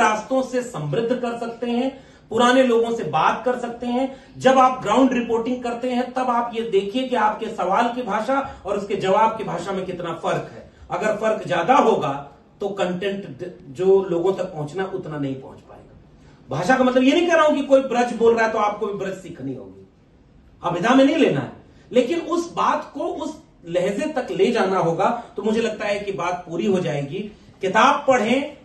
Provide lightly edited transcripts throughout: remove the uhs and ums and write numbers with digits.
रास्तों से समृद्ध कर सकते हैं, पुराने लोगों से बात कर सकते हैं। जब आप ग्राउंड रिपोर्टिंग करते हैं तब आप ये देखिए कि आपके सवाल की भाषा और उसके जवाब की भाषा में कितना फर्क है। अगर फर्क ज्यादा होगा तो कंटेंट जो लोगों तक पहुंचना उतना नहीं पहुंच पाएगा। भाषा का मतलब ये नहीं कह रहा हूं कि कोई ब्रज बोल रहा है तो आपको भी ब्रज सीखनी होगी, अभिधा में नहीं लेना है, लेकिन उस बात को उस लहजे तक ले जाना होगा। तो मुझे लगता है कि बात पूरी हो जाएगी। किताब पढ़ें,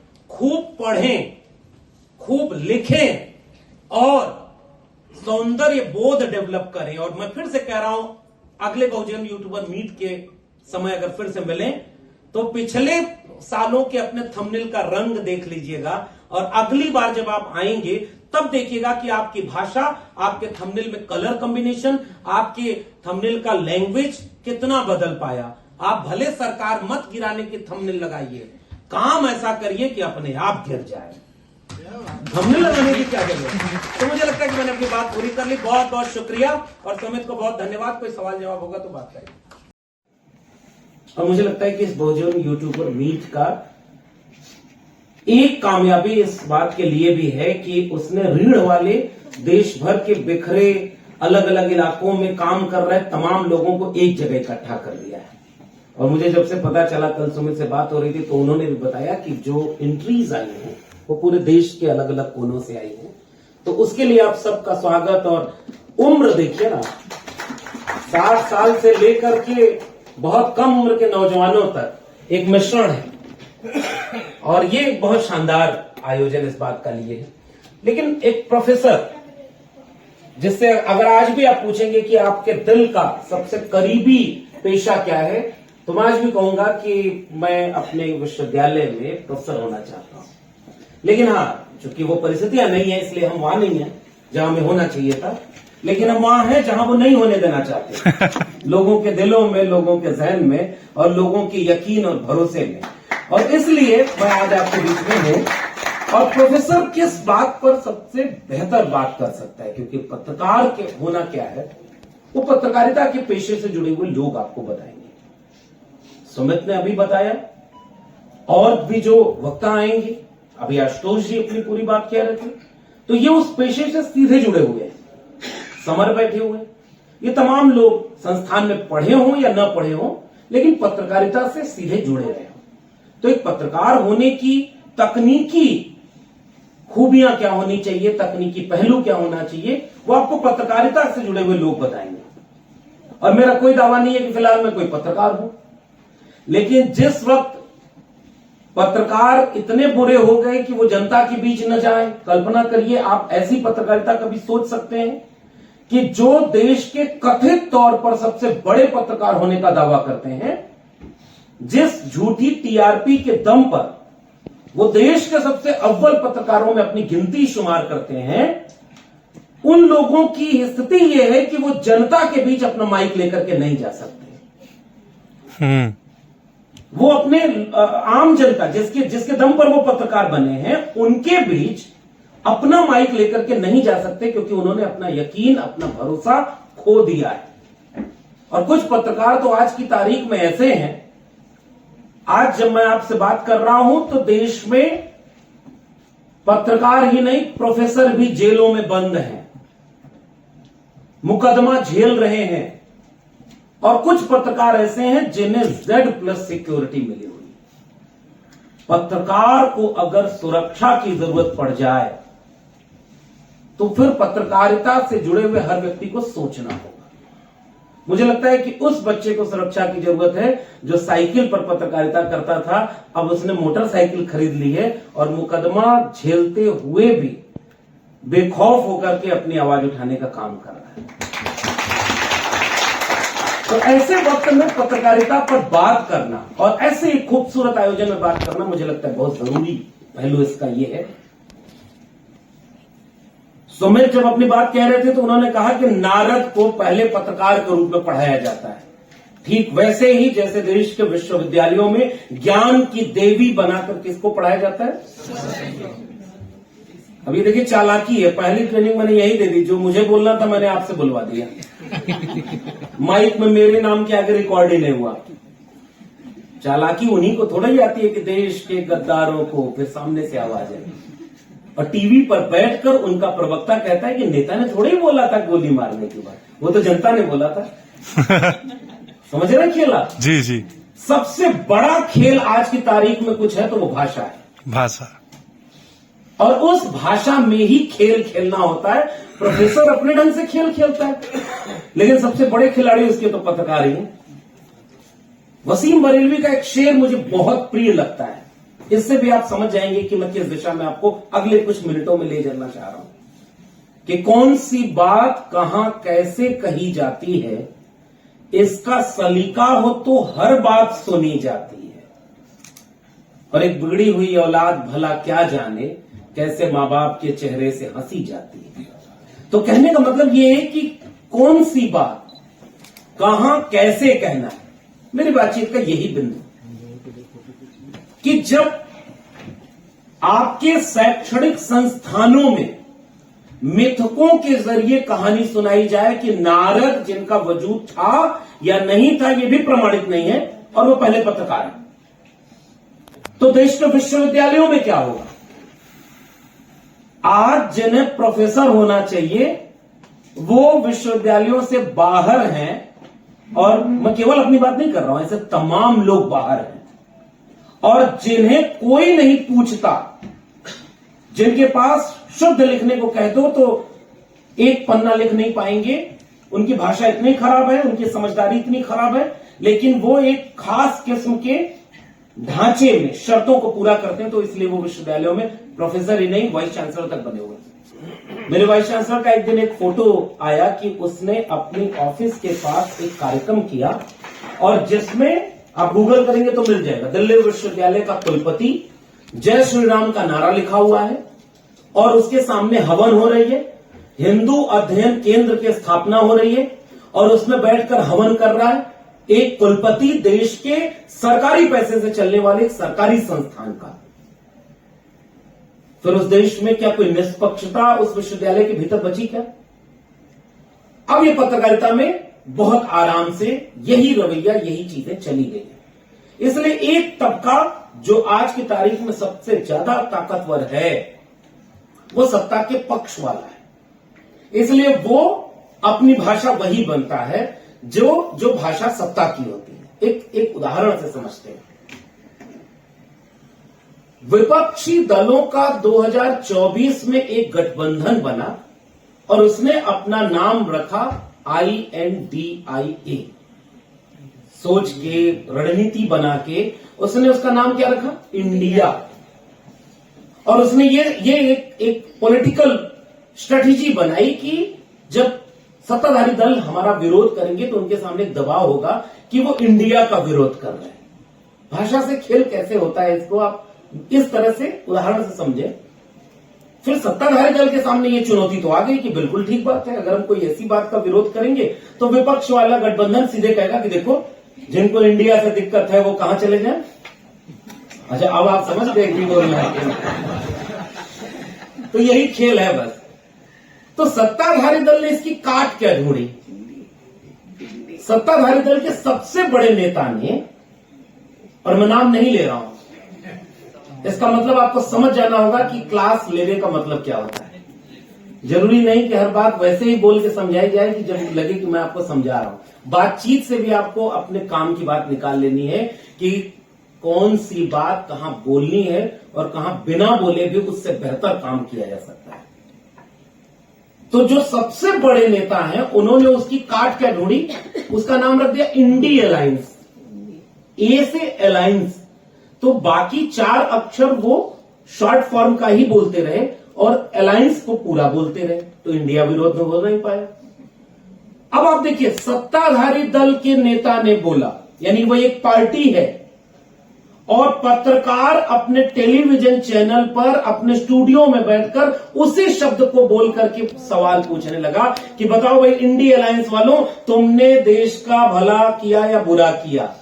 खूब लिखें और सौंदर्य बोध डेवलप करें। और मैं फिर से कह रहा हूं, अगले बहुजन यूट्यूबर मीट के समय अगर फिर से मिलें तो पिछले सालों के अपने थंबनेल का रंग देख लीजिएगा, और अगली बार जब आप आएंगे तब देखिएगा कि आपकी भाषा, आपके थंबनेल में कलर कॉम्बिनेशन, आपके थंबनेल का लैंग्वेज कितना बदल पाया। आप भले सरकार मत गिराने की थंबनेल लगाइए, काम ऐसा करिए कि अपने आप गिर जाए। थंबनेल लगाने की क्या जरूरत है। तो मुझे लगता है कि मैंने अपनी बात पूरी कर ली। बहुत बहुत शुक्रिया और सुमित को बहुत धन्यवाद। कोई सवाल जवाब होगा तो बात करेंगे। और मुझे लगता है कि इस बहुजन यूट्यूबर मीट का एक कामयाबी इस बात के लिए भी है कि उसने रीढ़ वाले देश भर के बिखरे अलग अलग इलाकों में काम कर रहे तमाम लोगों को एक जगह इकट्ठा कर लिया है। और मुझे जब से पता चला, कल सुमित से बात हो रही थी तो उन्होंने भी बताया कि जो एंट्रीज आई हैं वो पूरे देश के अलग अलग कोनों से आई हैं। तो उसके लिए आप सबका स्वागत। और उम्र देखिए ना, 60 साल से लेकर के बहुत कम उम्र के नौजवानों तक एक मिश्रण है, और ये एक बहुत शानदार आयोजन इस बात का लिए है। लेकिन एक प्रोफेसर जिससे अगर आज भी आप पूछेंगे कि आपके दिल का सबसे करीबी पेशा क्या है, तो मैं आज भी कहूंगा कि मैं अपने विश्वविद्यालय में प्रोफेसर होना चाहता हूं। लेकिन हाँ, चूंकि वो परिस्थितियां नहीं है इसलिए हम वहां नहीं है जहां हमें होना चाहिए था, लेकिन हम वहां हैं जहां वो नहीं होने देना चाहते लोगों के दिलों में, लोगों के जहन में और लोगों के यकीन और भरोसे में। और इसलिए मैं आज आपके बीच में हूं। और प्रोफेसर किस बात पर सबसे बेहतर बात कर सकता है, क्योंकि पत्रकार के होना क्या है, वो पत्रकारिता के पेशे से जुड़े हुए लोग आपको बताएंगे। सुमित ने अभी बताया, और भी जो वक्ता आएंगे, अभी आशुतोष जी अपनी पूरी बात कह रहे थे, तो ये उस पेशे से सीधे जुड़े हुए हैं। समर बैठे हुए, ये तमाम लोग संस्थान में पढ़े हों या न पढ़े हों, लेकिन पत्रकारिता से सीधे जुड़े रहे हों। तो एक पत्रकार होने की तकनीकी खूबियां क्या होनी चाहिए, तकनीकी पहलू क्या होना चाहिए, वो आपको पत्रकारिता से जुड़े हुए लोग बताएंगे। और मेरा कोई दावा नहीं है कि फिलहाल मैं कोई पत्रकार हूं, लेकिन जिस वक्त पत्रकार इतने बुरे हो गए कि वो जनता के बीच न जाए, कल्पना करिए आप ऐसी पत्रकारिता कभी सोच सकते हैं कि जो देश के कथित तौर पर सबसे बड़े पत्रकार होने का दावा करते हैं, जिस झूठी टीआरपी के दम पर वो देश के सबसे अव्वल पत्रकारों में अपनी गिनती शुमार करते हैं, उन लोगों की स्थिति यह है कि वो जनता के बीच अपना माइक लेकर के नहीं जा सकते। वो अपने आम जनता जिसके दम पर वो पत्रकार बने हैं, उनके बीच अपना माइक लेकर के नहीं जा सकते, क्योंकि उन्होंने अपना यकीन, अपना भरोसा खो दिया है। और कुछ पत्रकार तो आज की तारीख में ऐसे हैं, आज जब मैं आपसे बात कर रहा हूं तो देश में पत्रकार ही नहीं, प्रोफेसर भी जेलों में बंद हैं, मुकदमा झेल रहे हैं। और कुछ पत्रकार ऐसे हैं जिन्हें Z+ सिक्योरिटी मिली हुई। पत्रकार को अगर सुरक्षा की जरूरत पड़ जाए तो फिर पत्रकारिता से जुड़े हुए हर व्यक्ति को सोचना होगा। मुझे लगता है कि उस बच्चे को सुरक्षा की जरूरत है जो साइकिल पर पत्रकारिता करता था, अब उसने मोटरसाइकिल खरीद ली है और मुकदमा झेलते हुए भी बेखौफ होकर के अपनी आवाज उठाने का काम कर रहा है। तो ऐसे वक्त में पत्रकारिता पर बात करना और ऐसे एक खूबसूरत आयोजन में बात करना, मुझे लगता है बहुत जरूरी पहलू इसका ये है। सुमित जब अपनी बात कह रहे थे तो उन्होंने कहा कि नारद को पहले पत्रकार के रूप में पढ़ाया जाता है, ठीक वैसे ही जैसे देश के विश्वविद्यालयों में ज्ञान की देवी बनाकर किसको पढ़ाया जाता है। अभी देखिए चालाकी है, पहली ट्रेनिंग मैंने यही दे दी, जो मुझे बोलना था मैंने आपसे बुलवा दिया। माइक में मेरे नाम के आगे रिकॉर्ड ही नहीं हुआ। चालाकी उन्हीं को थोड़ा ही आती है कि देश के गद्दारों को फिर सामने से आवाज है। और टीवी पर बैठकर उनका प्रवक्ता कहता है कि नेता ने थोड़ा ही बोला था गोली मारने की बात, वो तो जनता ने बोला था। समझ रहे खेला? जी जी। सबसे बड़ा खेल आज की तारीख में कुछ है तो वो भाषा है। भाषा। और उस भाषा में ही खेल खेलना होता है। प्रोफेसर अपने ढंग से खेल खेलता है, लेकिन सबसे बड़े खिलाड़ी उसके तो पत्रकार ही हैं। वसीम बरेलवी का एक शेर मुझे बहुत प्रिय लगता है, इससे भी आप समझ जाएंगे कि मैं किस दिशा में आपको अगले कुछ मिनटों में ले जाना चाह रहा हूं कि कौन सी बात कहां कैसे कही जाती है, इसका सलीका हो तो हर बात सुनी जाती है, और एक बिगड़ी हुई औलाद भला क्या जाने कैसे मां बाप के चेहरे से हंसी जाती है। तो कहने का मतलब यह है कि कौन सी बात कहां कैसे कहना है। मेरी बातचीत का यही बिंदु कि जब आपके शैक्षणिक संस्थानों में मिथकों के जरिए कहानी सुनाई जाए कि नारद जिनका वजूद था या नहीं था, यह भी प्रमाणित नहीं है, और वो पहले पत्रकार है, तो देश के विश्वविद्यालयों में क्या होगा? आज जिन्हें प्रोफेसर होना चाहिए वो विश्वविद्यालयों से बाहर हैं, और मैं केवल अपनी बात नहीं कर रहा हूं, ऐसे तमाम लोग बाहर हैं, और जिन्हें कोई नहीं पूछता, जिनके पास शुद्ध लिखने को कह दो तो एक पन्ना लिख नहीं पाएंगे, उनकी भाषा इतनी खराब है, उनकी समझदारी इतनी खराब है, लेकिन वो एक खास किस्म के ढांचे में शर्तों को पूरा करते हैं, तो इसलिए वो विश्वविद्यालयों में प्रोफेसर ही नहीं वाइस चांसलर तक बने हुए हैं। मेरे वाइस चांसलर का एक दिन एक फोटो आया कि उसने अपनी ऑफिस के पास एक कार्यक्रम किया, और जिसमें आप गूगल करेंगे तो मिल जाएगा, दिल्ली विश्वविद्यालय का कुलपति जय श्री राम का नारा लिखा हुआ है, और उसके सामने हवन हो रही है, हिंदू अध्ययन केंद्र की स्थापना हो रही है, और उसमें बैठकर हवन कर रहा है एक कुलपति देश के सरकारी पैसे से चलने वाले एक सरकारी संस्थान का। फिर उस देश में क्या कोई निष्पक्षता उस विश्वविद्यालय के भीतर बची क्या? अब ये पत्रकारिता में बहुत आराम से यही रवैया, यही चीजें चली गई है। इसलिए एक तबका जो आज की तारीख में सबसे ज्यादा ताकतवर है वो सत्ता के पक्ष वाला है, इसलिए वो अपनी भाषा वही बनता है जो भाषा सत्ता की होती है। एक उदाहरण से समझते हैं। विपक्षी दलों का 2024 में एक गठबंधन बना और उसने अपना नाम रखा INDIA। सोच के रणनीति बना के उसने उसका नाम क्या रखा? इंडिया। और उसने ये एक पॉलिटिकल स्ट्रेटेजी बनाई कि जब सत्ताधारी दल हमारा विरोध करेंगे तो उनके सामने दबाव होगा कि वो इंडिया का विरोध कर रहे हैं। भाषा से खेल कैसे होता है, इसको आप इस तरह से उदाहरण से समझे। फिर सत्ताधारी दल के सामने ये चुनौती तो आ गई कि बिल्कुल ठीक बात है, अगर हम कोई ऐसी बात का विरोध करेंगे तो विपक्ष वाला गठबंधन सीधे कहेगा कि देखो जिनको इंडिया से दिक्कत है वो कहां चले जाएं। अच्छा, अब आप समझ गए कि बोलना है। तो यही खेल है बस। तो सत्ताधारी दल ने इसकी काट क्या ढूंढी? सत्ताधारी दल के सबसे बड़े नेता ने, और मैं नाम नहीं ले रहा हूं, इसका मतलब आपको समझ जाना होगा कि क्लास लेने का मतलब क्या होता है। जरूरी नहीं कि हर बात वैसे ही बोल के समझाई जाए कि जब लगे कि मैं आपको समझा रहा हूं। बातचीत से भी आपको अपने काम की बात निकाल लेनी है कि कौन सी बात कहां बोलनी है और कहां बिना बोले भी उससे बेहतर काम किया जा सकता है। तो जो सबसे बड़े नेता हैं उन्होंने उसकी काट क्या ढूंढी? उसका नाम रख दिया इंडी अलायंस। ए से अलायंस, तो बाकी 4 अक्षर वो शॉर्ट फॉर्म का ही बोलते रहे और अलायंस को पूरा बोलते रहे, तो इंडिया विरोध में हो नहीं पाया। अब आप देखिए, सत्ताधारी दल के नेता ने बोला, यानी वो एक पार्टी है, और पत्रकार अपने टेलीविजन चैनल पर अपने स्टूडियो में बैठकर उसी शब्द को बोल करके सवाल पूछने लगा कि बताओ भाई इंडी अलायंस वालों, तुमने देश का भला किया या बुरा किया?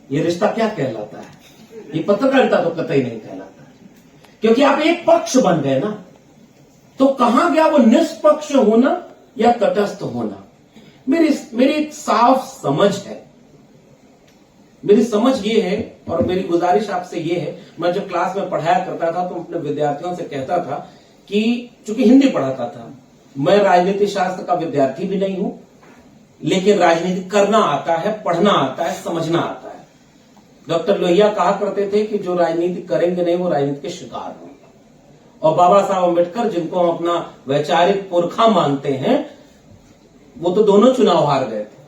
ये रिश्ता क्या कहलाता है? ये पत्रकारिता तो कतई नहीं कहलाता, क्योंकि आप एक पक्ष बन गए ना। तो कहां गया वो निष्पक्ष होना या तटस्थ होना? मेरी एक साफ समझ है, मेरी समझ ये है और मेरी गुजारिश आपसे ये है, मैं जब क्लास में पढ़ाया करता था तो अपने विद्यार्थियों से कहता था कि चूंकि हिंदी पढ़ाता था, मैं राजनीति शास्त्र का विद्यार्थी भी नहीं हूं, लेकिन राजनीति करना आता है, पढ़ना आता है, समझना आता है। डॉक्टर लोहिया कहा करते थे कि जो राजनीति करेंगे नहीं वो राजनीति के शिकार होंगे। और बाबा साहब अम्बेडकर, जिनको हम अपना वैचारिक पुरखा मानते हैं, वो तो दोनों चुनाव हार गए थे।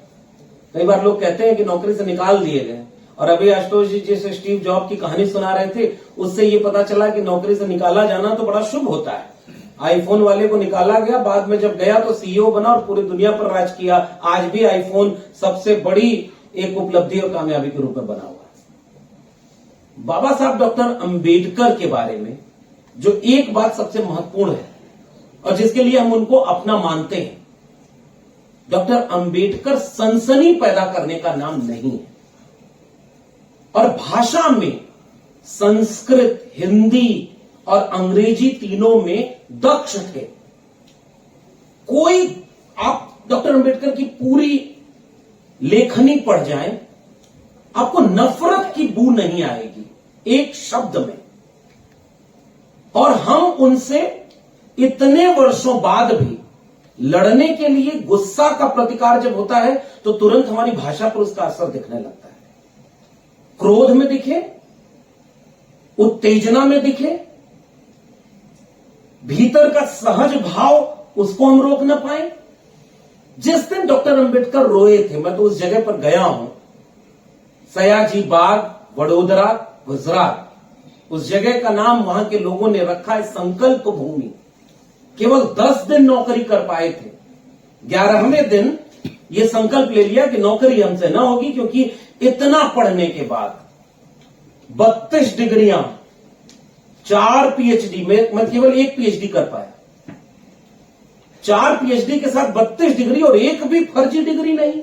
कई बार लोग कहते हैं कि नौकरी से निकाल दिए गए, और अभी आशुतोष जी जिस स्टीव जॉब की कहानी सुना रहे थे, उससे ये पता चला कि नौकरी से निकाला जाना तो बड़ा शुभ होता है। आईफोन वाले को निकाला गया, बाद में जब गया तो सीईओ बना और पूरी दुनिया पर राज किया। आज भी आईफोन सबसे बड़ी एक उपलब्धि और कामयाबी के रूप में बना हुआ है। बाबा साहब डॉक्टर अंबेडकर के बारे में जो एक बात सबसे महत्वपूर्ण है और जिसके लिए हम उनको अपना मानते हैं, डॉक्टर अंबेडकर सनसनी पैदा करने का नाम नहीं है। और भाषा में संस्कृत, हिंदी और अंग्रेजी तीनों में दक्ष थे। कोई आप डॉक्टर अंबेडकर की पूरी लेखनी पढ़ जाएं, आपको नफरत की बू नहीं आएगी एक शब्द में। और हम उनसे इतने वर्षों बाद भी लड़ने के लिए, गुस्सा का प्रतिकार जब होता है तो तुरंत हमारी भाषा पर उसका असर दिखने लगता है। क्रोध में दिखे, उत्तेजना में दिखे, भीतर का सहज भाव, उसको हम रोक न पाए। जिस दिन डॉक्टर अंबेडकर रोए थे, मैं तो उस जगह पर गया हूं, सयाजी बाग, वडोदरा, गुजरात। उस जगह का नाम वहां के लोगों ने रखा है संकल्प भूमि। केवल 10 दिन नौकरी कर पाए थे। 11वें दिन ये संकल्प ले लिया कि नौकरी हमसे ना होगी, क्योंकि इतना पढ़ने के बाद 32 डिग्रियां, 4 पीएचडी में, मैं केवल 1 पीएचडी कर पाया। 4 पीएचडी के साथ 32 डिग्री और एक भी फर्जी डिग्री नहीं।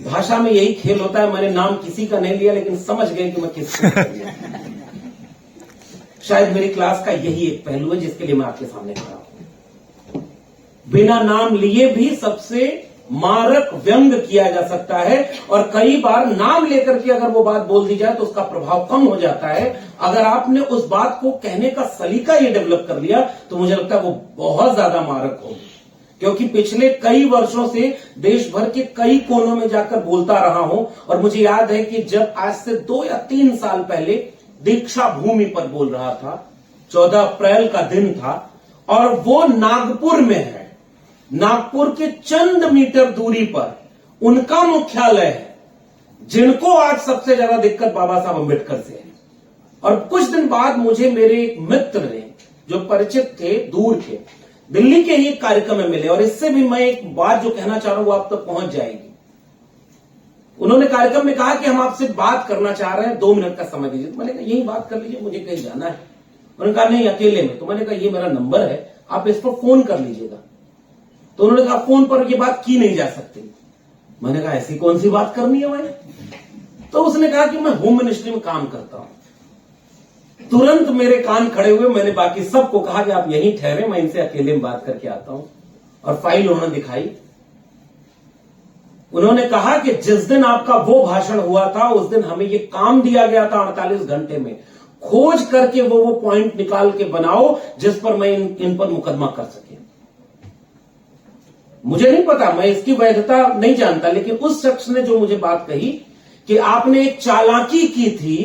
भाषा में यही खेल होता है। मैंने नाम किसी का नहीं लिया, लेकिन समझ गए कि मैं किसका लिया। शायद मेरी क्लास का यही एक पहलू है जिसके लिए मैं आपके सामने खड़ा हूं। बिना नाम लिए भी सबसे मारक व्यंग किया जा सकता है, और कई बार नाम लेकर के अगर वो बात बोल दी जाए तो उसका प्रभाव कम हो जाता है। अगर आपने उस बात को कहने का सलीका ये डेवलप कर लिया तो मुझे लगता है वो बहुत ज्यादा मारक होगी। क्योंकि पिछले कई वर्षों से देश भर के कई कोनों में जाकर बोलता रहा हूं, और मुझे याद है कि जब आज से 2 या 3 साल पहले दीक्षा भूमि पर बोल रहा था, 14 अप्रैल का दिन था, और वो नागपुर में है। नागपुर के चंद मीटर दूरी पर उनका मुख्यालय है, जिनको आज सबसे ज्यादा दिक्कत बाबा साहब अम्बेडकर से है। और कुछ दिन बाद मुझे मेरे एक मित्र ने, जो परिचित थे, दूर के, दिल्ली के ही एक कार्यक्रम में मिले, और इससे भी मैं एक बात जो कहना चाह रहा हूं वो आप तक पहुंच जाएगी। उन्होंने कार्यक्रम में कहा कि हम आपसे बात करना चाह रहे हैं, 2 मिनट का समय दीजिए। तो मैंने कहा यही बात कर लीजिए, मुझे कहीं जाना है। उन्होंने कहा नहीं, अकेले में। तो मैंने कहा ये मेरा नंबर है, आप इस पर फोन कर लीजिएगा। तो उन्होंने कहा फोन पर ये बात की नहीं जा सकती। मैंने कहा ऐसी कौन सी बात करनी है भाई? तो उसने कहा कि मैं होम मिनिस्ट्री में काम करता हूं। तुरंत मेरे कान खड़े हुए। मैंने बाकी सबको कहा कि आप यहीं ठहरे, मैं इनसे अकेले में बात करके आता हूं। और फाइल उन्होंने दिखाई। उन्होंने कहा कि जिस दिन आपका वो भाषण हुआ था, उस दिन हमें ये काम दिया गया था 48 घंटे में, खोज करके वो पॉइंट निकाल के बनाओ जिस पर मैं इन पर मुकदमा कर सके। मुझे नहीं पता, मैं इसकी वैधता नहीं जानता, लेकिन उस शख्स ने जो मुझे बात कही कि आपने एक चालाकी की थी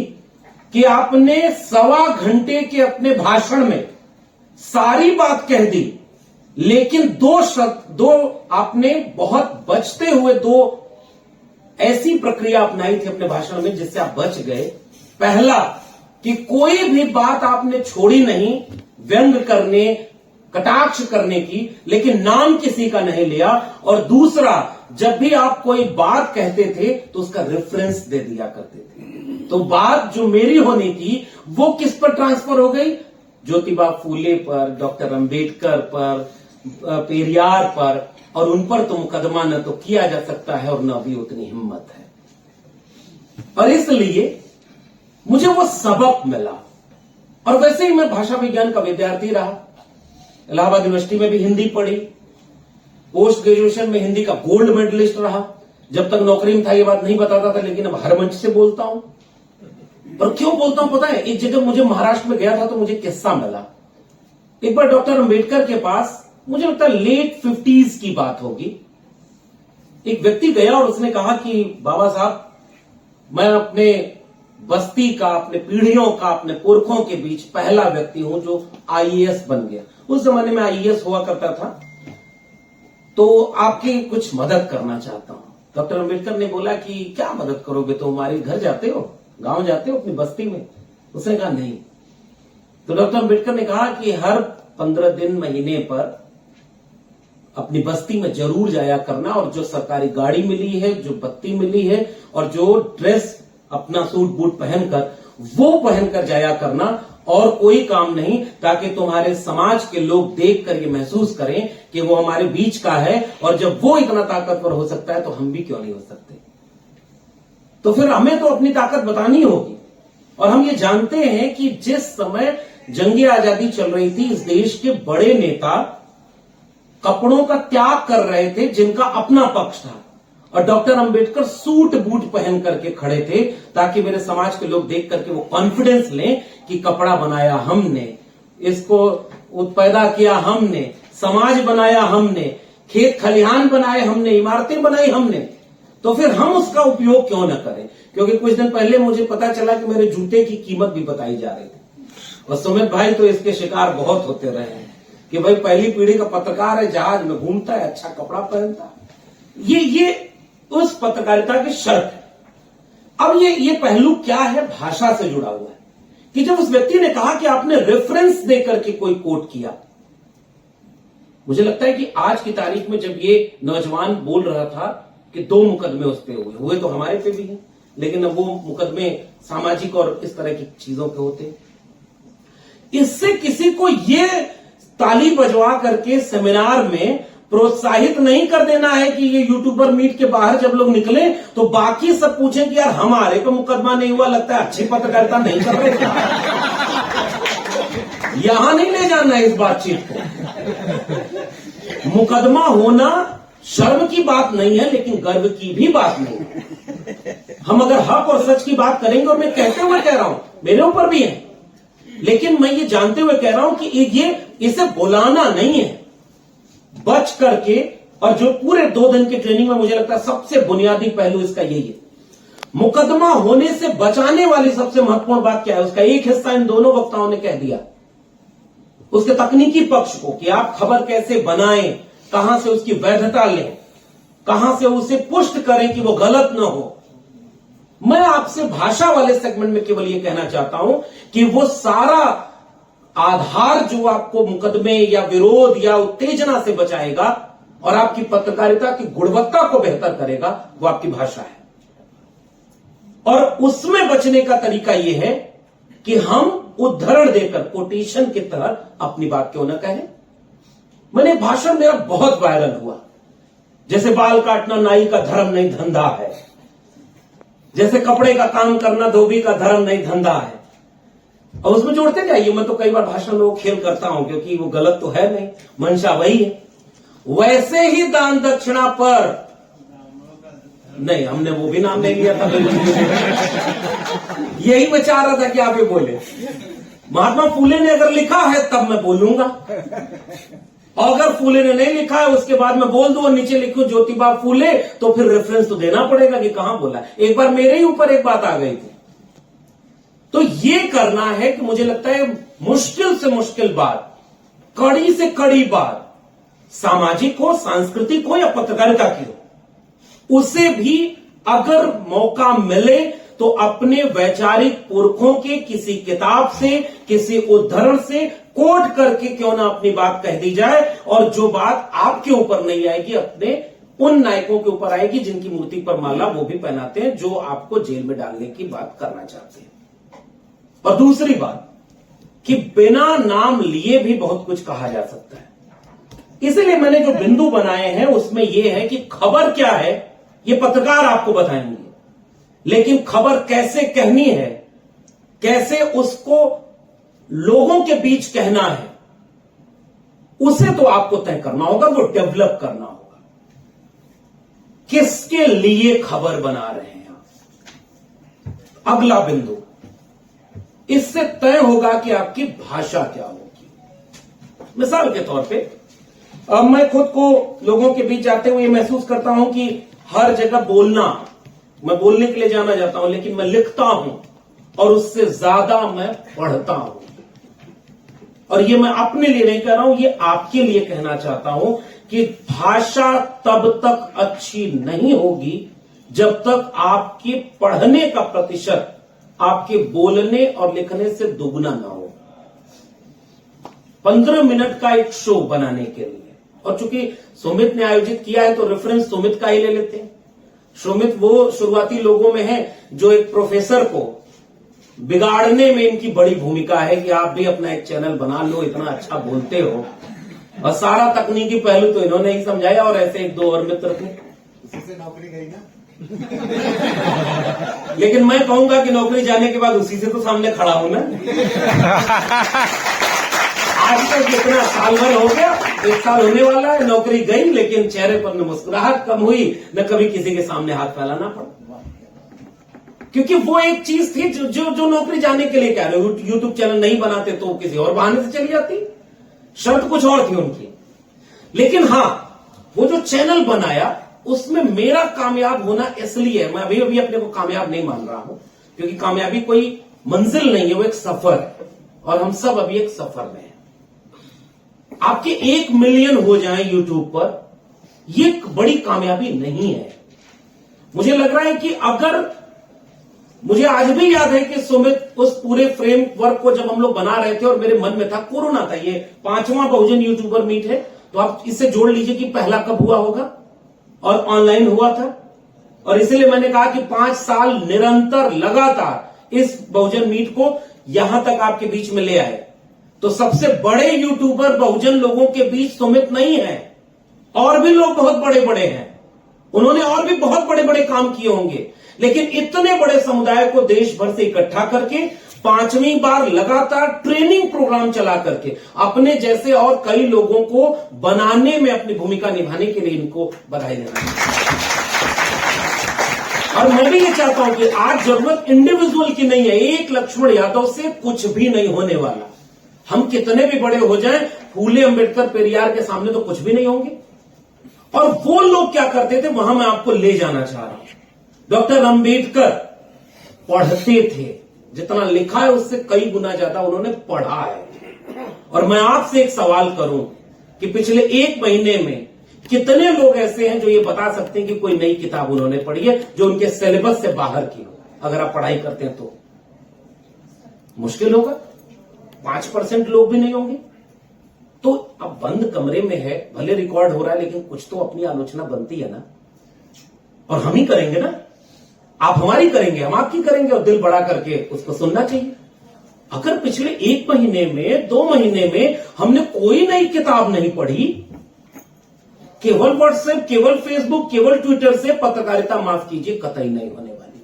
कि आपने 1.25 घंटे के अपने भाषण में सारी बात कह दी, लेकिन 2 आपने बहुत बचते हुए 2 ऐसी प्रक्रिया अपनाई थी अपने भाषण में जिससे आप बच गए। पहला कि कोई भी बात आपने छोड़ी नहीं व्यंग करने, कटाक्ष करने की, लेकिन नाम किसी का नहीं लिया। और दूसरा, जब भी आप कोई बात कहते थे तो उसका रेफरेंस दे दिया करते थे। तो बात जो मेरी होनी थी वो किस पर ट्रांसफर हो गई? ज्योतिबा फूले पर, डॉक्टर अंबेडकर पर, पेरियार पर, और उन पर तो मुकदमा न तो किया जा सकता है और न भी उतनी हिम्मत है। और इसलिए मुझे वो सबक मिला। और वैसे ही मैं भाषा विज्ञान का विद्यार्थी रहा, इलाहाबाद यूनिवर्सिटी में भी हिंदी पढ़ी, पोस्ट ग्रेजुएशन में हिंदी का गोल्ड मेडलिस्ट रहा। जब तक नौकरी में था ये बात नहीं बताता था, लेकिन अब हर मंच से बोलता हूं। और क्यों बोलता हूं पता है, एक जगह मुझे महाराष्ट्र में गया था तो मुझे किस्सा मिला। एक बार डॉक्टर अंबेडकर के पास, मुझे लगता है लेट 50s की बात होगी, एक व्यक्ति गया और उसने कहा कि बाबा साहब, मैं अपने बस्ती का, अपने पीढ़ियों का, अपने पुरखों के बीच पहला व्यक्ति हूं जो आईएएस बन गया। उस जमाने में आईएएस हुआ करता था, तो आपकी कुछ मदद करना चाहता हूं। डॉक्टर अंबेडकर ने बोला कि क्या मदद करोगे, तो हमारे घर जाते हो, गांव जाते हो अपनी बस्ती में? उसने कहा नहीं। तो डॉक्टर अंबेडकर ने कहा कि हर 15 दिन, महीने पर अपनी बस्ती में जरूर जाया करना, और जो सरकारी गाड़ी मिली है, जो बत्ती मिली है, और जो ड्रेस अपना सूट बूट पहनकर, वो पहनकर जाया करना, और कोई काम नहीं, ताकि तुम्हारे समाज के लोग देखकर ये महसूस करें कि वो हमारे बीच का है, और जब वो इतना ताकतवर हो सकता है तो हम भी क्यों नहीं हो सकते। तो फिर हमें तो अपनी ताकत बतानी होगी। और हम ये जानते हैं कि जिस समय जंगे आजादी चल रही थी, इस देश के बड़े नेता कपड़ों का त्याग कर रहे थे जिनका अपना पक्ष था, और डॉक्टर अंबेडकर सूट बूट पहन करके खड़े थे, ताकि मेरे समाज के लोग देख करके वो कॉन्फिडेंस लें कि कपड़ा बनाया हमने, इसको पैदा किया हमने, समाज बनाया हमने, खेत खलिहान बनाए हमने, इमारतें बनाई हमने। तो फिर हम उसका उपयोग क्यों न करें। क्योंकि कुछ दिन पहले मुझे पता चला कि मेरे जूते की कीमत भी बताई जा रही थी, और सुमित भाई तो इसके शिकार बहुत होते रहे हैं कि भाई पहली पीढ़ी का पत्रकार है, जहाज में घूमता है, अच्छा कपड़ा पहनता है। ये उस पत्रकारिता की शर्त है। अब ये पहलू क्या है, भाषा से जुड़ा हुआ है कि जब उस व्यक्ति ने कहा कि आपने रेफरेंस देकर के कोई कोट किया, मुझे लगता है कि आज की तारीख में जब ये नौजवान बोल रहा था कि 2 मुकदमे उस पे हुए तो हमारे पे भी हैं, लेकिन अब वो मुकदमे सामाजिक और इस तरह की चीजों के होते। इससे किसी को ये ताली बजवा करके सेमिनार में प्रोत्साहित नहीं कर देना है कि ये यूट्यूबर मीट के बाहर जब लोग निकले तो बाकी सब पूछें कि यार हमारे पे मुकदमा नहीं हुआ, लगता है अच्छी पत्रकारिता नहीं कर रहे। यहां नहीं ले जाना है इस बातचीत को। मुकदमा होना शर्म की बात नहीं है, लेकिन गर्व की भी बात नहीं है। हम अगर हक और सच की बात करेंगे, और मैं कहते हुए कह रहा हूं, मेरे ऊपर भी है, लेकिन मैं ये जानते हुए कह रहा हूं कि ये इसे बुलाना नहीं है, बच करके। और जो पूरे 2 दिन की ट्रेनिंग में मुझे लगता है सबसे बुनियादी पहलू इसका यही है, मुकदमा होने से बचाने वाली सबसे महत्वपूर्ण बात क्या है। उसका एक हिस्सा इन दोनों वक्ताओं ने कह दिया, उसके तकनीकी पक्ष को, कि आप खबर कैसे बनाएं, कहां से उसकी वैधता लें, कहां से उसे पुष्ट करें कि वो गलत ना हो। मैं आपसे भाषा वाले सेगमेंट में केवल ये कहना चाहता हूं कि वो सारा आधार जो आपको मुकदमे या विरोध या उत्तेजना से बचाएगा और आपकी पत्रकारिता की गुणवत्ता को बेहतर करेगा, वो आपकी भाषा है। और उसमें बचने का तरीका यह है कि हम उद्धरण देकर, कोटेशन की तरह अपनी बात क्यों न कहें। मैंने भाषण मेरा बहुत वायरल हुआ, जैसे बाल काटना नाई का धर्म नहीं धंधा है, जैसे कपड़े का काम करना धोबी का धर्म नहीं धंधा है। और उसमें जोड़ते जाइए, मैं तो कई बार भाषण में वो खेल करता हूं, क्योंकि वो गलत तो है नहीं, मंशा वही है। वैसे ही दान दक्षिणा पर नहीं, हमने वो भी नाम नहीं लिया था। यही मैं चाह रहा था कि आप ये बोले। महात्मा फूले ने अगर लिखा है तब मैं बोलूंगा, और अगर फूले ने नहीं लिखा है उसके बाद मैं बोल दूं और नीचे लिखूं ज्योतिबा फूले, तो फिर रेफरेंस तो देना पड़ेगा कि कहां बोला। एक बार मेरे ही ऊपर एक बात आ गई थी। तो ये करना है कि मुझे लगता है मुश्किल से मुश्किल बात, कड़ी से कड़ी बात, सामाजिक हो, सांस्कृतिक हो या पत्रकारिता की हो, उसे भी अगर मौका मिले तो अपने वैचारिक पुरखों के किसी किताब से, किसी उद्धरण से कोट करके क्यों ना अपनी बात कह दी जाए। और जो बात आपके ऊपर नहीं आएगी, अपने उन नायकों के ऊपर आएगी जिनकी मूर्ति पर माला वो भी पहनाते हैं, जो आपको जेल में डालने की बात करना चाहते हैं। और दूसरी बात कि बिना नाम लिए भी बहुत कुछ कहा जा सकता है। इसलिए मैंने जो बिंदु बनाए हैं उसमें यह है कि खबर क्या है ये पत्रकार आपको बताएंगे, लेकिन खबर कैसे कहनी है, कैसे उसको लोगों के बीच कहना है, उसे तो आपको तय करना होगा, वो डेवलप करना होगा। किसके लिए खबर बना रहे हैं आप। अगला बिंदु, इससे तय होगा कि आपकी भाषा क्या होगी। मिसाल के तौर पे अब मैं खुद को लोगों के बीच जाते हुए महसूस करता हूं कि हर जगह बोलना, मैं बोलने के लिए जाना जाता हूं, लेकिन मैं लिखता हूं और उससे ज्यादा मैं पढ़ता हूं। और ये मैं अपने लिए नहीं कह रहा हूं, ये आपके लिए कहना चाहता हूं कि भाषा तब तक अच्छी नहीं होगी जब तक आपके पढ़ने का प्रतिशत आपके बोलने और लिखने से दुगना ना हो। 15 मिनट का एक शो बनाने के लिए, और चूंकि सुमित ने आयोजित किया है तो रेफरेंस सुमित का ही ले लेते हैं। सुमित वो शुरुआती लोगों में है जो एक प्रोफेसर को बिगाड़ने में इनकी बड़ी भूमिका है कि आप भी अपना एक चैनल बना लो, इतना अच्छा बोलते हो। और सारा तकनीकी पहलू तो इन्होंने ही समझाया, और ऐसे एक दो और मित्र थे। इसी से नौकरी गई ना। लेकिन मैं कहूंगा कि नौकरी जाने के बाद उसी से तो सामने खड़ा हूं ना। आज तक इतना साल भर हो गया, 1 साल होने वाला है, नौकरी गई, लेकिन चेहरे पर न मुस्कुराहट कम हुई, न कभी किसी के सामने हाथ फैलाना पड़ा। क्योंकि वो एक चीज थी जो नौकरी जाने के लिए कह रहे हो। यूट्यूब चैनल नहीं बनाते तो किसी और बहाने से चली जाती, शर्त कुछ और थी उनकी। लेकिन हां, वो जो चैनल बनाया उसमें मेरा कामयाब होना इसलिए, मैं अभी अपने को कामयाब नहीं मान रहा हूं, क्योंकि कामयाबी कोई मंजिल नहीं है, वो एक सफर है, और हम सब अभी एक सफर में हैं। आपके 1 मिलियन हो जाएं यूट्यूब पर, ये एक बड़ी कामयाबी नहीं है। मुझे लग रहा है कि अगर, मुझे आज भी याद है कि सुमित उस पूरे फ्रेमवर्क को जब हम लोग बना रहे थे और मेरे मन में था, कोरोना था, ये 5वां बहुजन यूट्यूबर मीट है, तो आप इससे जोड़ लीजिए कि पहला कब हुआ होगा, और ऑनलाइन हुआ था। और इसलिए मैंने कहा कि 5 साल निरंतर लगातार इस बहुजन मीट को यहां तक आपके बीच में ले आए। तो सबसे बड़े यूट्यूबर बहुजन लोगों के बीच सुमित नहीं है, और भी लोग बहुत बड़े बड़े हैं, उन्होंने और भी बहुत बड़े बड़े काम किए होंगे, लेकिन इतने बड़े समुदाय को देश भर से इकट्ठा करके 5वीं बार लगातार ट्रेनिंग प्रोग्राम चला करके अपने जैसे और कई लोगों को बनाने में अपनी भूमिका निभाने के लिए इनको बधाई देना चाहिए। और मैं भी ये चाहता हूं कि आज जरूरत इंडिविजुअल की नहीं है। एक लक्ष्मण यादव से कुछ भी नहीं होने वाला। हम कितने भी बड़े हो जाएं, फूले अंबेडकर पेरियार के सामने तो कुछ भी नहीं होंगे। और वो लोग क्या करते थे, वहां मैं आपको ले जाना चाह रहा हूं। डॉक्टर अंबेडकर पढ़ते थे, जितना लिखा है उससे कई गुना ज्यादा उन्होंने पढ़ा है। और मैं आपसे एक सवाल करूं कि पिछले 1 महीने में कितने लोग ऐसे हैं जो ये बता सकते हैं कि कोई नई किताब उन्होंने पढ़ी है जो उनके सिलेबस से बाहर की हो? अगर आप पढ़ाई करते हैं तो मुश्किल होगा, 5% लोग भी नहीं होंगे। तो अब बंद कमरे में है, भले रिकॉर्ड हो रहा है, लेकिन कुछ तो अपनी आलोचना बनती है ना, और हम ही करेंगे ना। आप हमारी करेंगे, हम आपकी करेंगे, और दिल बड़ा करके उसको सुनना चाहिए। अगर पिछले 1 महीने में, 2 महीने में हमने कोई नई किताब नहीं पढ़ी, केवल व्हाट्सएप, केवल फेसबुक, केवल ट्विटर से पत्रकारिता, माफ कीजिए, कतई नहीं होने वाली।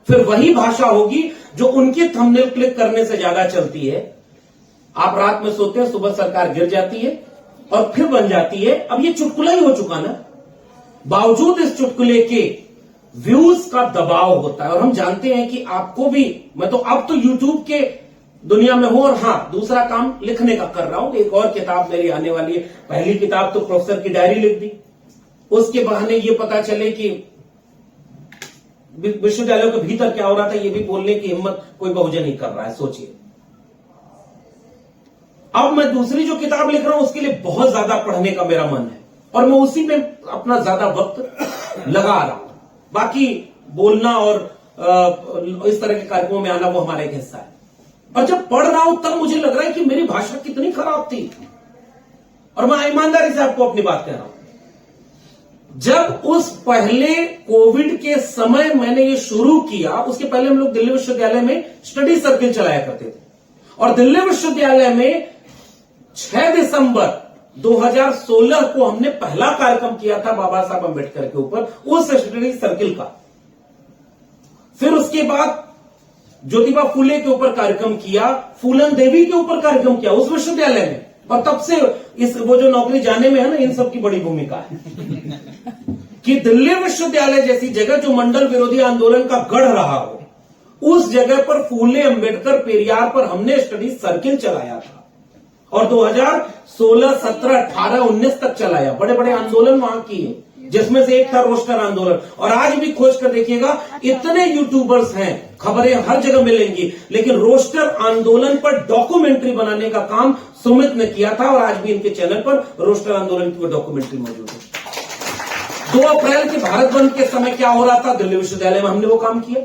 फिर वही भाषा होगी जो उनके थंबनेल क्लिक करने से ज्यादा चलती है। आप रात में सोते हैं, सुबह सरकार गिर जाती है और फिर बन जाती है। अब ये चुटकुला ही हो चुका ना। बावजूद इस चुटकुले के व्यूज का दबाव होता है, और हम जानते हैं कि आपको भी, मैं तो अब तो यूट्यूब के दुनिया में हूं, और हां, दूसरा काम लिखने का कर रहा हूं। एक और किताब मेरी आने वाली है। पहली किताब तो प्रोफेसर की डायरी लिख दी, उसके बहाने ये पता चले कि विश्वविद्यालयों के भीतर क्या हो रहा था, ये भी बोलने की हिम्मत कोई बहुजन ही कर रहा है। सोचिए, अब मैं दूसरी जो किताब लिख रहा हूं उसके लिए बहुत ज्यादा पढ़ने का मेरा मन है, और मैं उसी में अपना ज्यादा वक्त लगा रहा हूं। बाकी बोलना और इस तरह के कार्यक्रमों में आना वो हमारा एक हिस्सा है। और जब पढ़ रहा हूं तब मुझे लग रहा है कि मेरी भाषा कितनी खराब थी, और मैं ईमानदारी से आपको अपनी बात कह रहा हूं। जब उस पहले कोविड के समय मैंने ये शुरू किया, उसके पहले हम लोग दिल्ली विश्वविद्यालय में स्टडी सर्किल चलाया करते थे, और दिल्ली विश्वविद्यालय में 6 दिसंबर 2016 को हमने पहला कार्यक्रम किया था बाबा साहब अंबेडकर के ऊपर, उस स्टडी सर्किल का। फिर उसके बाद ज्योतिबा फूले के ऊपर कार्यक्रम किया, फूलन देवी के ऊपर कार्यक्रम किया उस विश्वविद्यालय में, और तब से इस वो जो नौकरी जाने में है ना, इन सब की बड़ी भूमिका है कि दिल्ली विश्वविद्यालय जैसी जगह जो मंडल विरोधी आंदोलन का गढ़ रहा हो, उस जगह पर फूले अंबेडकर पेरियार पर हमने स्टडी सर्किल चलाया था और 2016, 17, 18, 19 तक चलाया। बड़े बड़े आंदोलन वहां किए, जिसमें से एक था रोस्टर आंदोलन। और आज भी खोज कर देखिएगा, इतने यूट्यूबर्स हैं, खबरें हर जगह मिलेंगी, लेकिन रोस्टर आंदोलन पर डॉक्यूमेंट्री बनाने का काम सुमित ने किया था और आज भी इनके चैनल पर रोस्टर आंदोलन की डॉक्यूमेंट्री मौजूद है। 2 अप्रैल के भारत बंद के समय क्या हो रहा था, दिल्ली विश्वविद्यालय में हमने वो काम किया।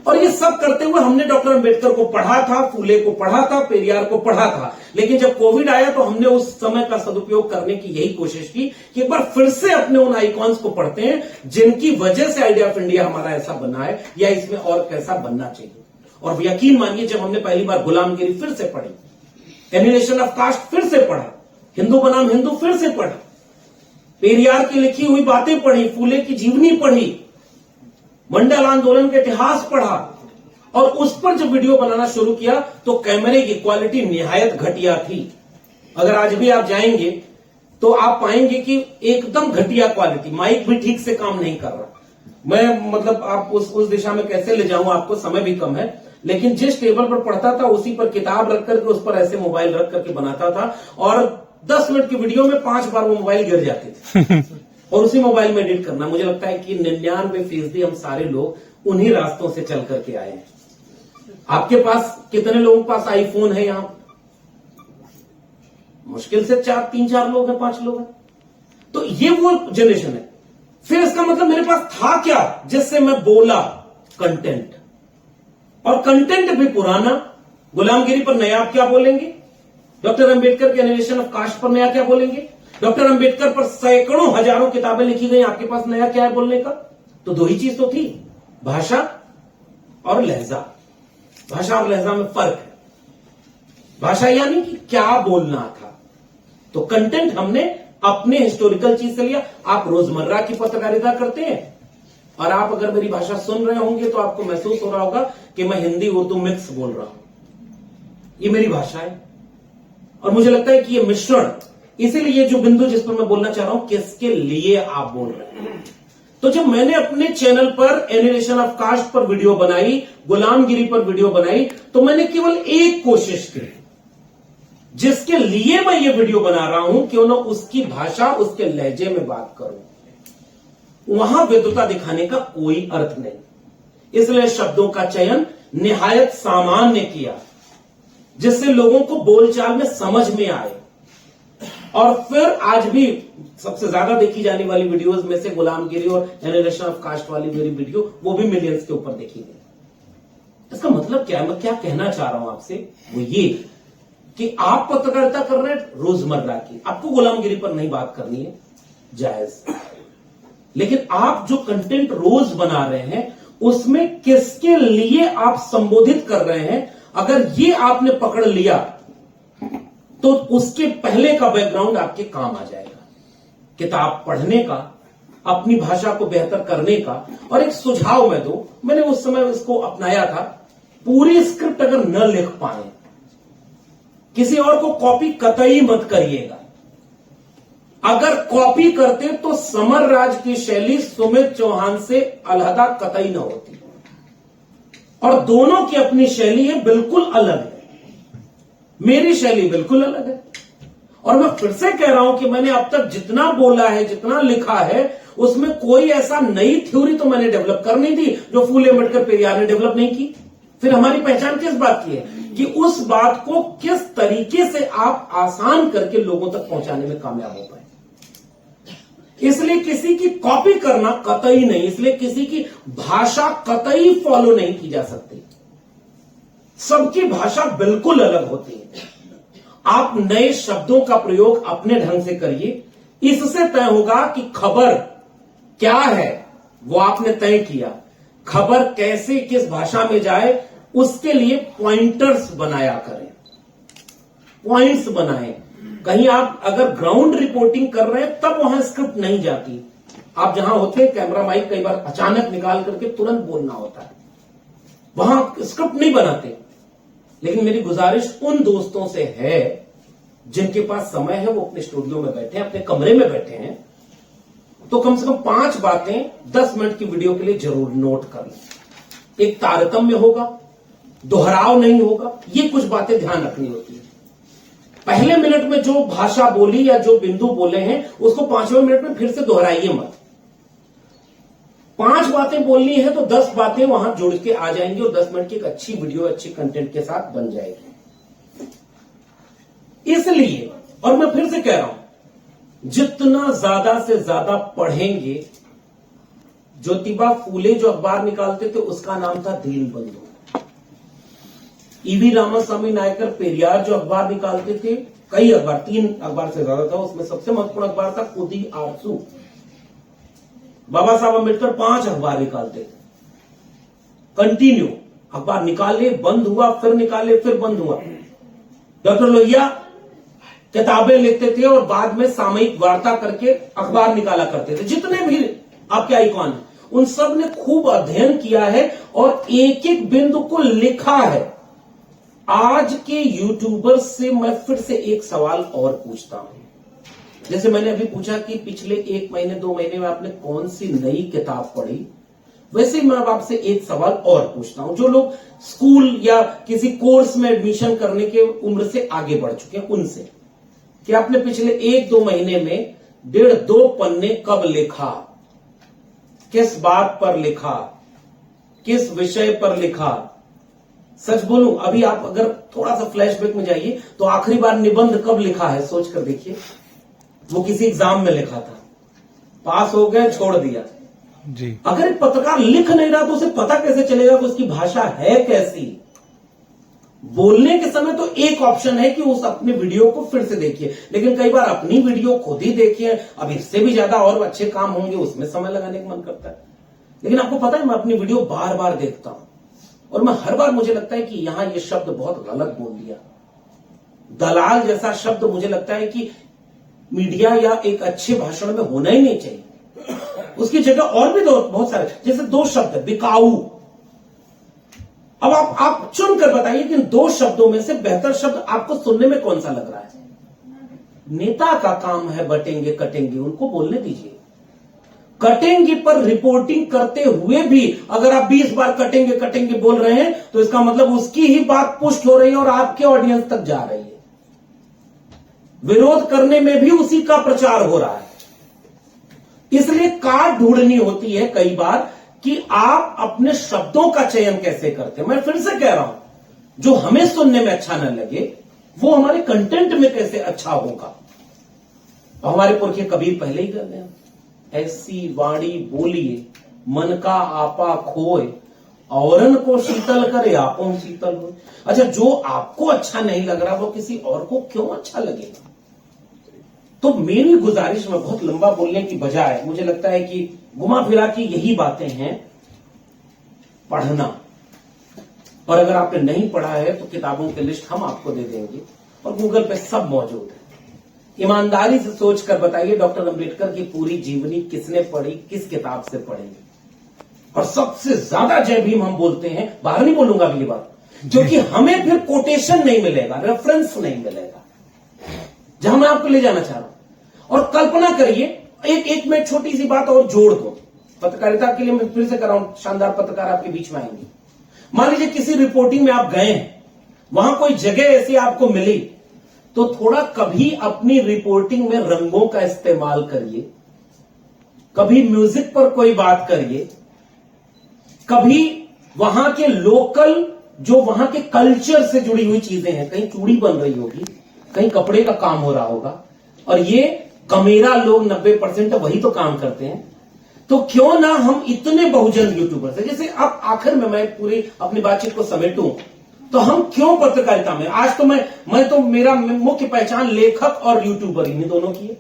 और ये सब करते हुए हमने डॉक्टर अंबेडकर को पढ़ा था, फूले को पढ़ा था, पेरियार को पढ़ा था। लेकिन जब कोविड आया तो हमने उस समय का सदुपयोग करने की यही कोशिश की कि एक बार फिर से अपने उन आइकॉन्स को पढ़ते हैं जिनकी वजह से आइडिया ऑफ इंडिया हमारा ऐसा बना है या इसमें और कैसा बनना चाहिए। और यकीन मानिए, जब हमने पहली बार गुलामगिरी फिर से पढ़ी, एनिहिलेशन ऑफ कास्ट फिर से पढ़ा, हिंदू बनाम हिंदू फिर से पढ़ा, पेरियार की लिखी हुई बातें पढ़ी, फूले की जीवनी पढ़ी, मंडल आंदोलन का इतिहास पढ़ा और उस पर जब वीडियो बनाना शुरू किया तो कैमरे की क्वालिटी निहायत घटिया थी। अगर आज भी आप जाएंगे तो आप पाएंगे कि एकदम घटिया क्वालिटी, माइक भी ठीक से काम नहीं कर रहा। मैं मतलब आप उस दिशा में कैसे ले जाऊं, आपको समय भी कम है। लेकिन जिस टेबल पर पढ़ता था उसी पर किताब रख करके उस पर ऐसे मोबाइल रख करके बनाता था और 10 मिनट की वीडियो में 5 बार वो मोबाइल गिर जाते थे और उसी मोबाइल में एडिट करना। मुझे लगता है कि 99% हम सारे लोग उन्हीं रास्तों से चल करके आए हैं। आपके पास कितने लोगों के पास आईफोन है? यहां मुश्किल से 3-4 लोग हैं, 5 लोग हैं। तो ये वो जनरेशन है। फिर इसका मतलब मेरे पास था क्या जिससे मैं बोला? कंटेंट। और कंटेंट भी पुराना। गुलामगिरी पर नया आप क्या बोलेंगे? डॉक्टर अंबेडकर के एनिहिलेशन ऑफ कास्ट पर नया क्या बोलेंगे? डॉक्टर अंबेडकर पर सैकड़ों हजारों किताबें लिखी गई, आपके पास नया क्या है बोलने का? तो 2 ही चीज तो थी, भाषा और लहजा। भाषा और लहजा में फर्क है। भाषा यानी कि क्या बोलना था, तो कंटेंट हमने अपने हिस्टोरिकल चीज से लिया। आप रोजमर्रा की पत्रकारिता करते हैं और आप अगर मेरी भाषा सुन रहे होंगे तो आपको महसूस हो रहा होगा कि मैं हिंदी उर्दू मिक्स बोल रहा हूं। ये मेरी भाषा है और मुझे लगता है कि ये मिश्रण, इसीलिए ये जो बिंदु जिस पर मैं बोलना चाह रहा हूं, किसके लिए आप बोल रहे हैं। तो जब मैंने अपने चैनल पर एनिहिलेशन ऑफ कास्ट पर वीडियो बनाई, गुलामगिरी पर वीडियो बनाई, तो मैंने केवल एक कोशिश की, जिसके लिए मैं ये वीडियो बना रहा हूं, क्यों ना उसकी भाषा, उसके लहजे में बात करूं। वहां विद्वता दिखाने का कोई अर्थ नहीं। इसलिए शब्दों का चयन निहायत सामान्य किया, जिससे लोगों को बोलचाल में समझ में आए। और फिर आज भी सबसे ज्यादा देखी जाने वाली वीडियोस में से गुलामगिरी और एनिहिलेशन ऑफ कास्ट वाली मेरी वीडियो, वो भी मिलियंस के ऊपर देखी गई। इसका मतलब क्या है, मैं क्या कहना चाह रहा हूं आपसे, वो ये कि आप पत्रकारिता कर रहे हैं रोजमर्रा की, आपको गुलामगिरी पर नहीं बात करनी है, जायज। लेकिन आप जो कंटेंट रोज बना रहे हैं उसमें किसके लिए आप संबोधित कर रहे हैं, अगर ये आपने पकड़ लिया तो उसके पहले का बैकग्राउंड आपके काम आ जाएगा। किताब पढ़ने का, अपनी भाषा को बेहतर करने का। और एक सुझाव मैं दूं, मैंने उस समय इसको अपनाया था, पूरी स्क्रिप्ट अगर न लिख पाए, किसी और को कॉपी कतई मत करिएगा। अगर कॉपी करते तो समर राज की शैली सुमित चौहान से अलहदा कतई न होती। और दोनों की अपनी शैली है, बिल्कुल अलग है। मेरी शैली बिल्कुल अलग है। और मैं फिर से कह रहा हूं कि मैंने अब तक जितना बोला है, जितना लिखा है, उसमें कोई ऐसा नई थ्योरी तो मैंने डेवलप कर नहीं दी जो फूले अंबेडकर पेरियार ने डेवलप नहीं की। फिर हमारी पहचान किस बात की है कि उस बात को किस तरीके से आप आसान करके लोगों तक पहुंचाने में कामयाब हो पाए। इसलिए किसी की कॉपी करना कतई नहीं, इसलिए किसी की भाषा कतई फॉलो नहीं की जा सकती। सबकी भाषा बिल्कुल अलग होती है। आप नए शब्दों का प्रयोग अपने ढंग से करिए, इससे तय होगा कि खबर क्या है वो आपने तय किया। खबर कैसे किस भाषा में जाए उसके लिए पॉइंटर्स बनाया करें, पॉइंट्स बनाएं। कहीं आप अगर ग्राउंड रिपोर्टिंग कर रहे हैं तब वहां स्क्रिप्ट नहीं जाती। आप जहां होते हैं कैमरा माइक कई बार अचानक निकाल करके तुरंत बोलना होता है, वहां स्क्रिप्ट नहीं बनाते। लेकिन मेरी गुजारिश उन दोस्तों से है जिनके पास समय है, वो अपने स्टूडियो में बैठे हैं, अपने कमरे में बैठे हैं, तो कम से कम 5 बातें 10 मिनट की वीडियो के लिए जरूर नोट कर लें। एक तारतम्य होगा, दोहराव नहीं होगा, ये कुछ बातें ध्यान रखनी होती है। पहले मिनट में जो भाषा बोली या जो बिंदु बोले हैं उसको 5वें मिनट में फिर से दोहराइए मत। 5 बातें बोलनी है तो 10 बातें वहां जुड़ के आ जाएंगी और 10 मिनट की एक अच्छी वीडियो अच्छी कंटेंट के साथ बन जाएगी। इसलिए, और मैं फिर से कह रहा हूं, जितना ज्यादा से ज्यादा पढ़ेंगे, ज्योतिबा फूले जो अखबार निकालते थे उसका नाम था दीनबंधु। ईवी रामास्वामी नायकर पेरियार जो अखबार निकालते थे, कई अखबार, 3 अखबार से ज्यादा था, उसमें सबसे महत्वपूर्ण अखबार था खुदी आरसू। बाबा साहब अम्बेडकर 5 अखबार निकालते थे, कंटिन्यू अखबार निकाले, बंद हुआ, फिर निकाले, फिर बंद हुआ। डॉक्टर लोहिया किताबें लिखते थे और बाद में सामयिक वार्ता करके अखबार निकाला करते थे। जितने भी आपके आइकॉन हैं उन सब ने खूब अध्ययन किया है और एक एक बिंदु को लिखा है। आज के यूट्यूबर्स से मैं फिर से एक सवाल और पूछता हूं। जैसे मैंने अभी पूछा कि पिछले 1 महीने 2 महीने में आपने कौन सी नई किताब पढ़ी, वैसे ही मैं अब आपसे एक सवाल और पूछता हूं। जो लोग स्कूल या किसी कोर्स में एडमिशन करने के उम्र से आगे बढ़ चुके हैं उनसे, कि आपने पिछले 1-2 महीने में 1.5-2 पन्ने कब लिखा, किस बात पर लिखा, किस विषय पर लिखा। सच बोलूं, अभी आप अगर थोड़ा सा फ्लैशबैक में जाइए तो आखिरी बार निबंध कब लिखा है सोच कर देखिए। वो किसी एग्जाम में लिखा था, पास हो गए, छोड़ दिया जी। अगर एक पत्रकार लिख नहीं रहा तो उसे पता कैसे चलेगा कि उसकी भाषा है कैसी। बोलने के समय तो एक ऑप्शन है कि उस अपने वीडियो को फिर से देखिए, लेकिन कई बार अपनी वीडियो खुद ही देखिए, अब इससे भी ज्यादा और अच्छे काम होंगे उसमें समय लगाने का मन करता है। लेकिन आपको पता है मैं अपनी वीडियो बार बार देखता हूं और मैं हर बार मुझे लगता है कि यहां ये शब्द बहुत गलत बोल दिया। दलाल जैसा शब्द मुझे लगता है कि मीडिया या एक अच्छे भाषण में होना ही नहीं चाहिए। उसकी जगह और भी बहुत सारे, जैसे 2 शब्द बिकाऊ। अब आप चुन कर बताइए कि इन 2 शब्दों में से बेहतर शब्द आपको सुनने में कौन सा लग रहा है। नेता का काम है बटेंगे कटेंगे, उनको बोलने दीजिए। कटेंगे पर रिपोर्टिंग करते हुए भी अगर आप 20 बार कटेंगे कटेंगे बोल रहे हैं तो इसका मतलब उसकी ही बात पुष्ट हो रही है और आपके ऑडियंस तक जा रही है। विरोध करने में भी उसी का प्रचार हो रहा है। इसलिए काट ढूंढनी होती है कई बार कि आप अपने शब्दों का चयन कैसे करते हैं। मैं फिर से कह रहा हूं, जो हमें सुनने में अच्छा न लगे वो हमारे कंटेंट में कैसे अच्छा होगा। और हमारे पुरखे कबीर पहले ही कर रहे हैं, ऐसी वाणी बोलिए मन का आपा खोए, औरन को शीतल करे आपो शीतल हो। अच्छा, जो आपको अच्छा नहीं लग रहा वो किसी और को क्यों अच्छा लगेगा। तो मेरी गुजारिश में बहुत लंबा बोलने की बजाय मुझे लगता है कि घुमा फिरा की यही बातें हैं, पढ़ना। और अगर आपने नहीं पढ़ा है तो किताबों की लिस्ट हम आपको दे देंगे और गूगल पे सब मौजूद है। ईमानदारी से सोचकर बताइए डॉक्टर अंबेडकर की पूरी जीवनी किसने पढ़ी, किस किताब से पढ़ेंगे। और सबसे ज्यादा जय भीम हम बोलते हैं, बाहर नहीं बोलूंगा अगली बार, क्योंकि हमें फिर कोटेशन नहीं मिलेगा, रेफरेंस नहीं मिलेगा, जहां मैं आपको ले जाना चाह रहा हूं। और कल्पना करिए, एक मैं छोटी सी बात और जोड़ दो पत्रकारिता के लिए, मैं फिर से कर रहा हूं, शानदार पत्रकार आपके बीच में आएंगे। मान लीजिए किसी रिपोर्टिंग में आप गए हैं, वहां कोई जगह ऐसी आपको मिली, तो थोड़ा कभी अपनी रिपोर्टिंग में रंगों का इस्तेमाल करिए, कभी म्यूजिक पर कोई बात करिए, कभी वहां के लोकल जो वहां के कल्चर से जुड़ी हुई चीजें हैं, कहीं चूड़ी बन रही होगी, कहीं कपड़े का काम हो रहा होगा, और ये कमेरा लोग 90% वही तो काम करते हैं। तो क्यों ना हम इतने बहुजन यूट्यूबर्स हैं, जैसे अब आखिर में मैं पूरी अपनी बातचीत को समेटूं, तो हम क्यों पत्रकारिता में, आज तो मैं तो मेरा मुख्य पहचान लेखक और यूट्यूबर ही दोनों की है।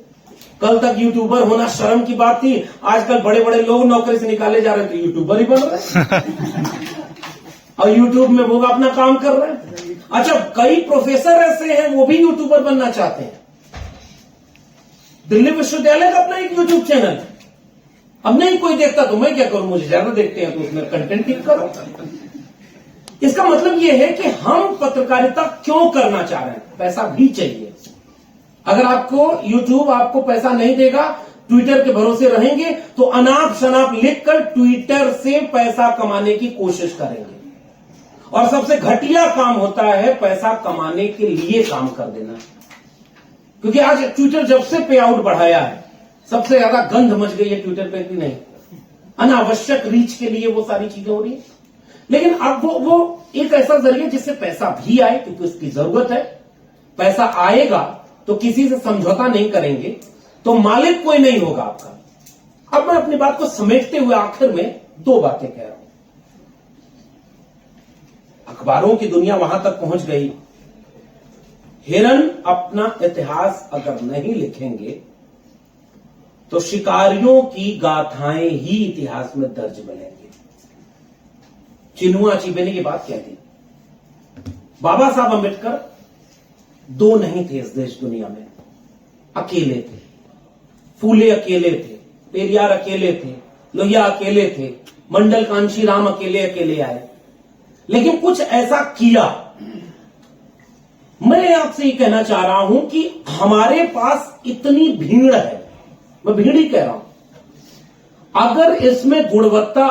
कल तक यूट्यूबर होना शर्म की बात थी, आजकल बड़े बड़े लोग नौकरी से निकाले जा रहे थे, यूट्यूबर ही बन रहे हैं और यूट्यूब में वो अपना काम कर रहे हैं। अच्छा, कई प्रोफेसर ऐसे हैं वो भी यूट्यूबर बनना चाहते हैं। दिल्ली विश्वविद्यालय का अपना एक यूट्यूब चैनल है। अब नहीं कोई देखता तो मैं क्या करूं, मुझे ज्यादा देखते हैं तो उसमें कंटेंट क्लिक करो। इसका मतलब यह है कि हम पत्रकारिता क्यों करना चाह रहे हैं, पैसा भी चाहिए। अगर आपको यूट्यूब आपको पैसा नहीं देगा ट्विटर के भरोसे रहेंगे तो अनाप शनाप लिखकर ट्विटर से पैसा कमाने की कोशिश करेंगे। और सबसे घटिया काम होता है पैसा कमाने के लिए काम कर देना। क्योंकि आज ट्विटर जब से पे आउट बढ़ाया है, सबसे ज्यादा गंध मच गई है ट्विटर पे कि नहीं, अनावश्यक रीच के लिए वो सारी चीजें हो रही है। लेकिन अब वो एक ऐसा जरिया जिससे पैसा भी आए, क्योंकि उसकी जरूरत है। पैसा आएगा तो किसी से समझौता नहीं करेंगे तो मालिक कोई नहीं होगा आपका। अब मैं अपनी बात को समेटते हुए आखिर में दो बातें कह रहा हूं। अखबारों की दुनिया वहां तक पहुंच गई, हिरन अपना इतिहास अगर नहीं लिखेंगे तो शिकारियों की गाथाएं ही इतिहास में दर्ज बनेंगी। चिनुआ अचेबे की बात कह दी। बाबा साहब अंबेडकर दो नहीं थे इस देश दुनिया में, अकेले थे। फूले अकेले थे, पेरियार अकेले थे, लोहिया अकेले थे, मंडल कांशी राम अकेले आए, लेकिन कुछ ऐसा किया। मैं आपसे ये कहना चाह रहा हूं कि हमारे पास इतनी भीड़ है, मैं भीड़ ही कह रहा हूं, अगर इसमें गुणवत्ता